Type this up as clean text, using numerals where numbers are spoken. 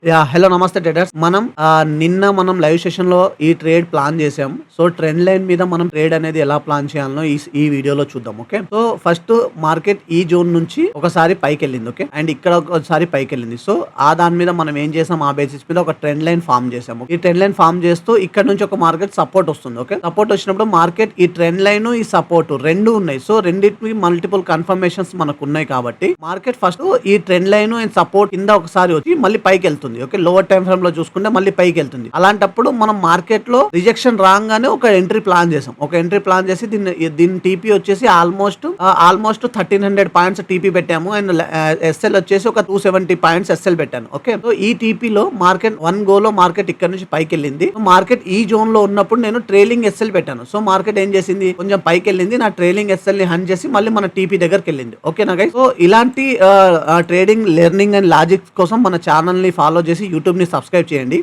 Hello నమస్తే traders. నిన్న మనం లైవ్ సెషన్ లో ఈ ట్రేడ్ ప్లాన్ చేసాం. సో ట్రెండ్ లైన్ మీద మనం ట్రేడ్ అనేది ఎలా ప్లాన్ చేయాలనో ఈ వీడియోలో చూద్దాం. ఓకే, సో ఫస్ట్ మార్కెట్ ఈ జోన్ నుంచి ఒకసారి పైకి వెళ్ళింది. ఓకే, అండ్ ఇక్కడ ఒకసారి పైకి వెళ్ళింది. సో ఆ దాని మీద మనం ఏం చేసాం, ఆ బేసిస్ మీద ఒక ట్రెండ్ లైన్ ఫామ్ చేసాము. ఈ ట్రెండ్ లైన్ ఫామ్ చేస్తూ ఇక్కడ నుంచి ఒక మార్కెట్ సపోర్ట్ వస్తుంది. ఓకే, సపోర్ట్ వచ్చినప్పుడు మార్కెట్ ఈ ట్రెండ్ లైన్ ఈ సపోర్ట్ రెండు ఉన్నాయి. సో రెండింటికి మల్టిపుల్ కన్ఫర్మేషన్స్ మనకు ఉన్నాయి కాబట్టి మార్కెట్ ఫస్ట్ ఈ ట్రెండ్ లైన్ అండ్ సపోర్ట్ కింద ఒకసారి వచ్చి మళ్ళీ పైకి వెళ్తుంది. ఓకే, లోవర్ టైం ఫ్రేమ్ లో చూసుకుంటే మళ్ళీ పైకి వెళ్తుంది. అలాంటప్పుడు మనం మార్కెట్ లో రిజెక్షన్ రాగానే ఒక ఎంట్రీ ప్లాన్ చేసాం. ఒక ఎంట్రీ ప్లాన్ చేసి దీని టీపీ వచ్చేసి ఆల్మోస్ట్ 1300 పాయింట్స్ టీపీ పెట్టాము. అండ్ ఎస్ఎల్ వచ్చేసి ఒక 270 పాయింట్స్ ఎస్ఎల్ పెట్టాను. ఓకే, సో ఈ టీపీ లో మార్కెట్ వన్ గో లో మార్కెట్ ఇక్కడ నుంచి పైకి వెళ్ళింది. మార్కెట్ ఈ జోన్ లో ఉన్నప్పుడు నేను ట్రైలింగ్ ఎస్ఎల్ పెట్టాను. సో మార్కెట్ ఏం చేసింది, కొంచెం పైకి వెళ్ళింది. నా ట్రైలింగ్ ఎస్ఎల్ ని హన్ చేసి మళ్ళీ మన టీపీ దగ్గరికి వెళ్ళింది. ఓకేనా గైస్? సో ఇలాంటి ట్రేడింగ్ లెర్నింగ్ అండ్ లాజిక్స్ కోసం మన ఛానల్ ని ఫాలో చేసి యూట్యూబ్ ని సబ్స్క్రైబ్ చేయండి.